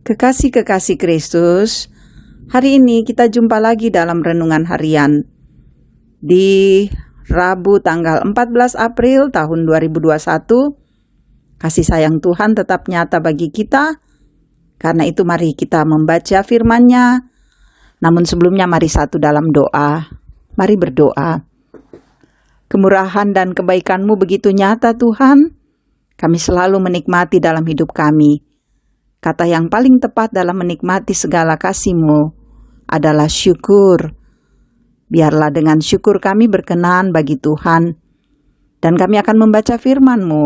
Kekasih-kekasih Kristus, hari ini kita jumpa lagi dalam renungan harian di Rabu tanggal 14 April tahun 2021. Kasih sayang Tuhan tetap nyata bagi kita, karena itu mari kita membaca firman-Nya. Namun sebelumnya mari satu dalam doa. Mari berdoa. Kemurahan dan kebaikan-Mu begitu nyata Tuhan, kami selalu menikmati dalam hidup kami. Kata yang paling tepat dalam menikmati segala kasih-Mu adalah syukur. Biarlah dengan syukur kami berkenan bagi Tuhan. Dan kami akan membaca firman-Mu.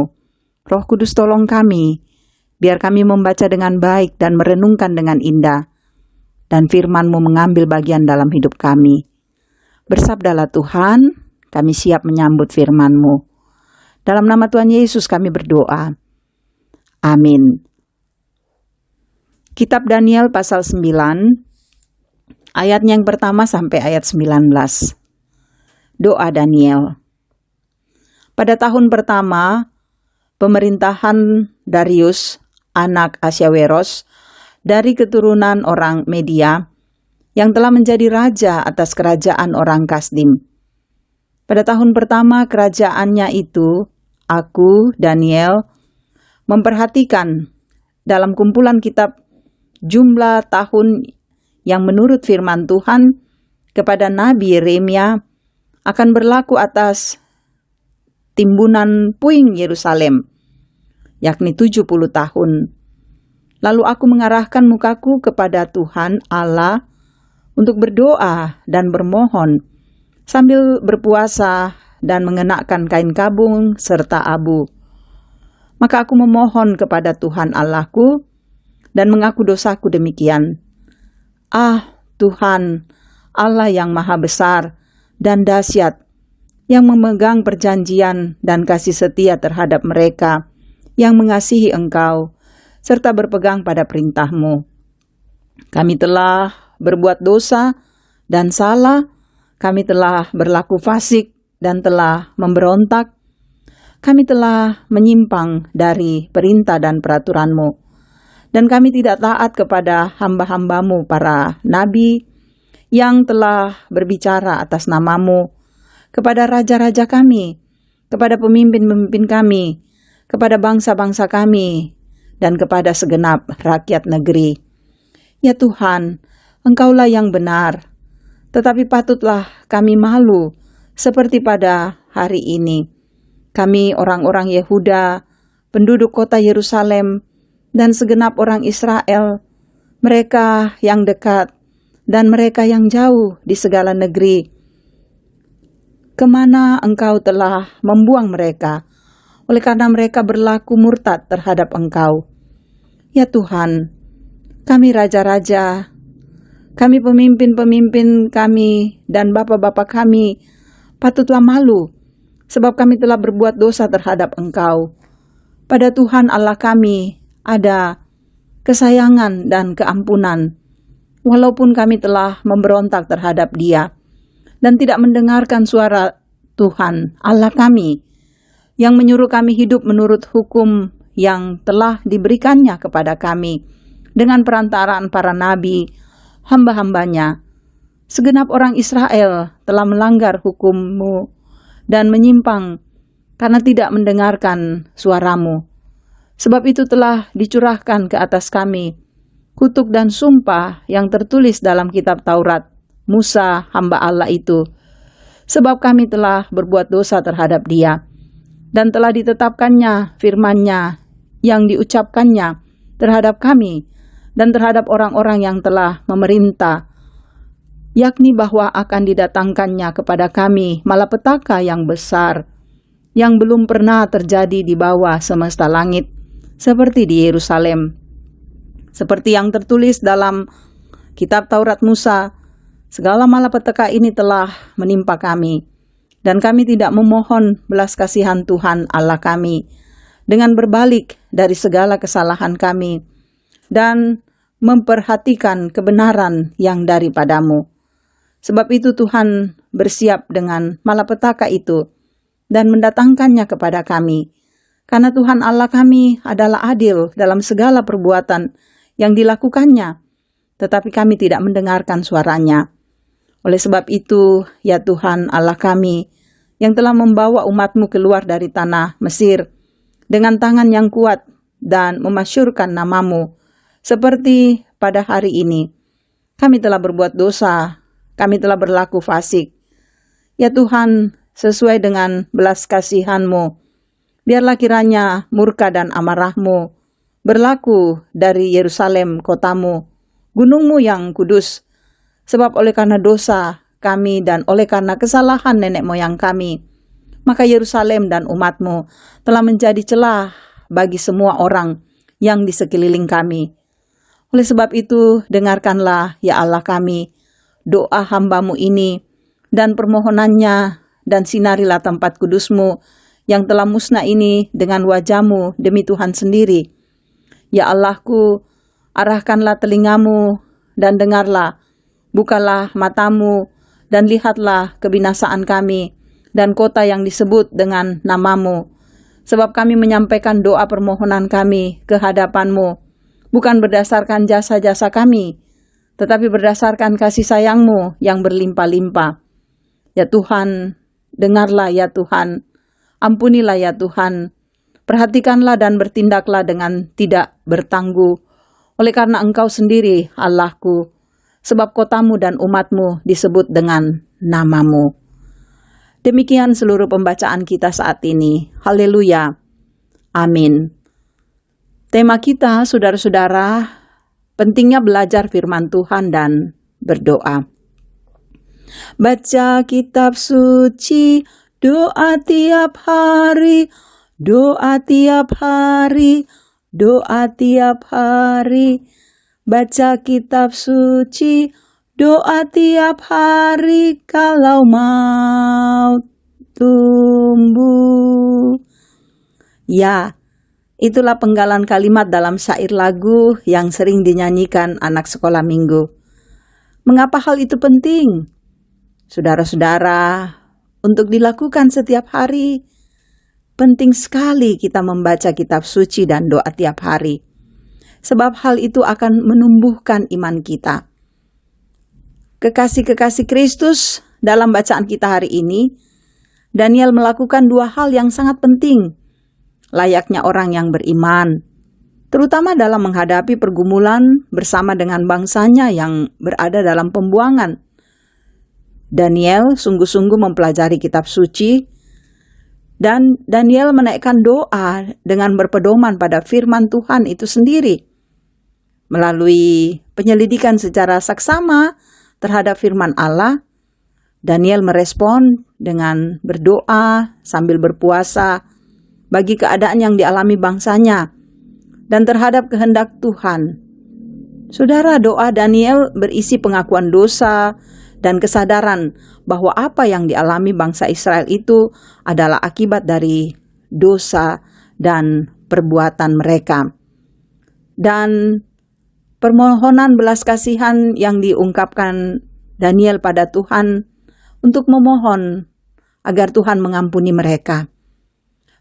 Roh Kudus tolong kami, biar kami membaca dengan baik dan merenungkan dengan indah. Dan firman-Mu mengambil bagian dalam hidup kami. Bersabdalah Tuhan, kami siap menyambut firman-Mu. Dalam nama Tuhan Yesus kami berdoa. Amin. Kitab Daniel pasal 9, ayat yang pertama sampai ayat 19. Doa Daniel. Pada tahun pertama, pemerintahan Darius, anak Ahasweros, dari keturunan orang Media, yang telah menjadi raja atas kerajaan orang Kasdim. Pada tahun pertama kerajaannya itu, aku, Daniel, memperhatikan dalam kumpulan kitab jumlah tahun yang menurut firman Tuhan kepada Nabi Yeremia akan berlaku atas timbunan puing Yerusalem, yakni 70 tahun. Lalu aku mengarahkan mukaku kepada Tuhan Allah untuk berdoa dan bermohon sambil berpuasa dan mengenakan kain kabung serta abu. Maka aku memohon kepada Tuhan Allahku dan mengaku dosaku demikian. Ah, Tuhan, Allah yang maha besar dan dahsyat, yang memegang perjanjian dan kasih setia terhadap mereka yang mengasihi Engkau, serta berpegang pada perintah-Mu. Kami telah berbuat dosa dan salah, kami telah berlaku fasik dan telah memberontak, kami telah menyimpang dari perintah dan peraturan-Mu. Dan kami tidak taat kepada hamba-hamba-Mu para nabi yang telah berbicara atas nama-Mu, kepada raja-raja kami, kepada pemimpin-pemimpin kami, kepada bangsa-bangsa kami, dan kepada segenap rakyat negeri. Ya Tuhan, Engkaulah yang benar, tetapi patutlah kami malu seperti pada hari ini. Kami orang-orang Yehuda, penduduk kota Yerusalem, dan segenap orang Israel, mereka yang dekat dan mereka yang jauh di segala negeri, kemana Engkau telah membuang mereka, oleh karena mereka berlaku murtad terhadap Engkau. Ya Tuhan, kami raja-raja, kami pemimpin-pemimpin kami, dan bapak-bapak kami, patutlah malu, sebab kami telah berbuat dosa terhadap Engkau. Pada Tuhan Allah kami ada kesayangan dan keampunan, walaupun kami telah memberontak terhadap Dia dan tidak mendengarkan suara Tuhan Allah kami yang menyuruh kami hidup menurut hukum yang telah diberikannya kepada kami dengan perantaraan para nabi, hamba-hambanya. Segenap orang Israel telah melanggar hukum-Mu dan menyimpang karena tidak mendengarkan suara-Mu. Sebab itu telah dicurahkan ke atas kami kutuk dan sumpah yang tertulis dalam kitab Taurat Musa hamba Allah itu. Sebab kami telah berbuat dosa terhadap Dia, dan telah ditetapkannya firman-Nya yang diucapkannya terhadap kami dan terhadap orang-orang yang telah memerintah, yakni bahwa akan didatangkannya kepada kami malapetaka yang besar, yang belum pernah terjadi di bawah semesta langit, seperti di Yerusalem. Seperti yang tertulis dalam kitab Taurat Musa, segala malapetaka ini telah menimpa kami, dan kami tidak memohon belas kasihan Tuhan Allah kami, dengan berbalik dari segala kesalahan kami, dan memperhatikan kebenaran yang daripada-Mu. Sebab itu Tuhan bersiap dengan malapetaka itu, dan mendatangkannya kepada kami, karena Tuhan Allah kami adalah adil dalam segala perbuatan yang dilakukannya, tetapi kami tidak mendengarkan suaranya. Oleh sebab itu, ya Tuhan Allah kami, yang telah membawa umat-Mu keluar dari tanah Mesir dengan tangan yang kuat dan memasyurkan nama-Mu, seperti pada hari ini. Kami telah berbuat dosa, kami telah berlaku fasik. Ya Tuhan, sesuai dengan belas kasihan-Mu, biarlah kiranya murka dan amarah-Mu berlaku dari Yerusalem kota-Mu, gunung-Mu yang kudus. Sebab oleh karena dosa kami dan oleh karena kesalahan nenek moyang kami, maka Yerusalem dan umat-Mu telah menjadi celah bagi semua orang yang di sekeliling kami. Oleh sebab itu, dengarkanlah ya Allah kami, doa hamba-Mu ini dan permohonannya, dan sinarilah tempat kudus-Mu yang telah musnah ini dengan wajah-Mu demi Tuhan sendiri. Ya Allahku, arahkanlah telinga-Mu dan dengarlah, bukalah mata-Mu dan lihatlah kebinasaan kami dan kota yang disebut dengan nama-Mu. Sebab kami menyampaikan doa permohonan kami ke hadapan-Mu, bukan berdasarkan jasa-jasa kami, tetapi berdasarkan kasih sayang-Mu yang berlimpah-limpah. Ya Tuhan, dengarlah ya Tuhan, ampunilah ya Tuhan, perhatikanlah dan bertindaklah dengan tidak bertangguh, oleh karena Engkau sendiri Allahku, sebab kota-Mu dan umat-Mu disebut dengan nama-Mu. Demikian seluruh pembacaan kita saat ini. Haleluya. Amin. Tema kita, saudara-saudara, pentingnya belajar firman Tuhan dan berdoa. Baca kitab suci, doa tiap hari, doa tiap hari, doa tiap hari. Baca kitab suci, doa tiap hari kalau mau tumbuh. Ya, itulah penggalan kalimat dalam syair lagu yang sering dinyanyikan anak sekolah minggu. Mengapa hal itu penting? Saudara-saudara, untuk dilakukan setiap hari, penting sekali kita membaca kitab suci dan doa tiap hari. Sebab hal itu akan menumbuhkan iman kita. Kekasih-kekasih Kristus, dalam bacaan kita hari ini, Daniel melakukan dua hal yang sangat penting, layaknya orang yang beriman, terutama dalam menghadapi pergumulan bersama dengan bangsanya yang berada dalam pembuangan. Daniel sungguh-sungguh mempelajari kitab suci, dan Daniel menaikkan doa dengan berpedoman pada firman Tuhan itu sendiri. Melalui penyelidikan secara saksama terhadap firman Allah, Daniel merespon dengan berdoa sambil berpuasa bagi keadaan yang dialami bangsanya dan terhadap kehendak Tuhan. Saudara, doa Daniel berisi pengakuan dosa dan kesadaran bahwa apa yang dialami bangsa Israel itu adalah akibat dari dosa dan perbuatan mereka. Dan permohonan belas kasihan yang diungkapkan Daniel pada Tuhan untuk memohon agar Tuhan mengampuni mereka.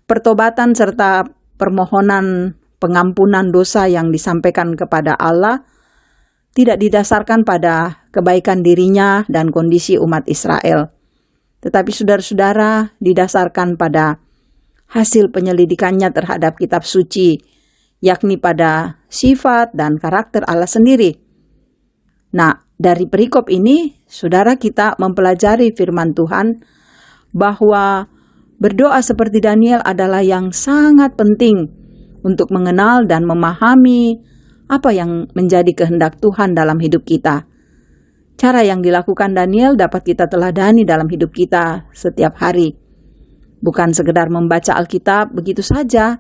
Pertobatan serta permohonan pengampunan dosa yang disampaikan kepada Allah tidak didasarkan pada kebaikan dirinya dan kondisi umat Israel, tetapi saudara-saudara didasarkan pada hasil penyelidikannya terhadap kitab suci, yakni pada sifat dan karakter Allah sendiri. Nah, dari perikop ini, saudara, kita mempelajari firman Tuhan bahwa berdoa seperti Daniel adalah yang sangat penting untuk mengenal dan memahami apa yang menjadi kehendak Tuhan dalam hidup kita. Cara yang dilakukan Daniel dapat kita teladani dalam hidup kita setiap hari. Bukan sekedar membaca Alkitab begitu saja,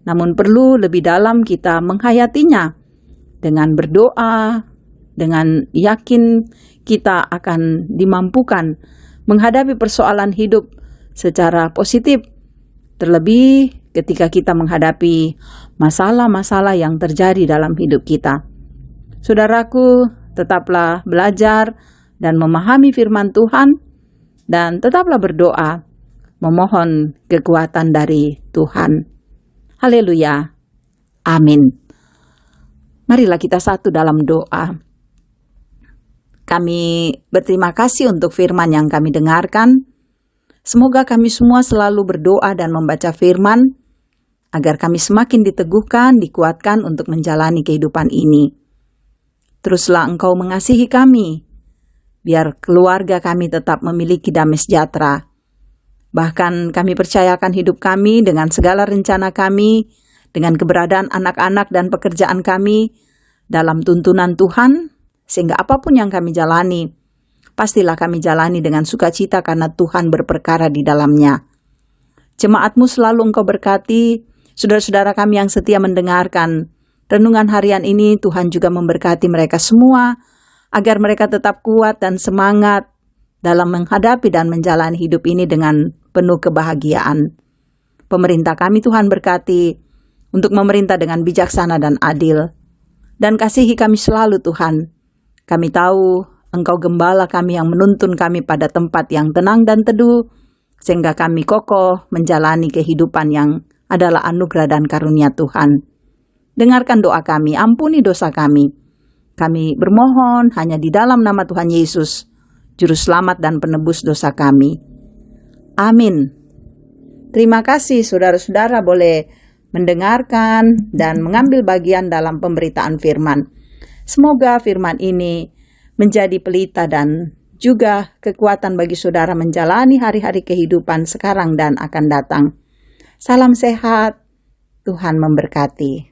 namun perlu lebih dalam kita menghayatinya dengan berdoa, dengan yakin kita akan dimampukan menghadapi persoalan hidup secara positif, terlebih ketika kita menghadapi masalah-masalah yang terjadi dalam hidup kita. Saudaraku, tetaplah belajar dan memahami firman Tuhan, dan tetaplah berdoa, memohon kekuatan dari Tuhan. Haleluya. Amin. Marilah kita satu dalam doa. Kami berterima kasih untuk firman yang kami dengarkan. Semoga kami semua selalu berdoa dan membaca firman, agar kami semakin diteguhkan, dikuatkan untuk menjalani kehidupan ini. Teruslah Engkau mengasihi kami, biar keluarga kami tetap memiliki damai sejahtera. Bahkan kami percayakan hidup kami dengan segala rencana kami, dengan keberadaan anak-anak dan pekerjaan kami dalam tuntunan Tuhan, sehingga apapun yang kami jalani, pastilah kami jalani dengan sukacita karena Tuhan berperkara di dalamnya. Jemaat-Mu selalu Engkau berkati, saudara-saudara kami yang setia mendengarkan renungan harian ini. Tuhan juga memberkati mereka semua, agar mereka tetap kuat dan semangat dalam menghadapi dan menjalani hidup ini dengan penuh kebahagiaan. Pemerintah kami Tuhan berkati, untuk memerintah dengan bijaksana dan adil. Dan kasihi kami selalu Tuhan. Kami tahu Engkau gembala kami yang menuntun kami pada tempat yang tenang dan teduh, sehingga kami kokoh menjalani kehidupan yang adalah anugerah dan karunia Tuhan. Dengarkan doa kami, ampuni dosa kami. Kami bermohon hanya di dalam nama Tuhan Yesus, Juru Selamat dan Penebus dosa kami. Amin. Terima kasih saudara-saudara boleh mendengarkan dan mengambil bagian dalam pemberitaan firman. Semoga firman ini menjadi pelita dan juga kekuatan bagi saudara menjalani hari-hari kehidupan sekarang dan akan datang. Salam sehat, Tuhan memberkati.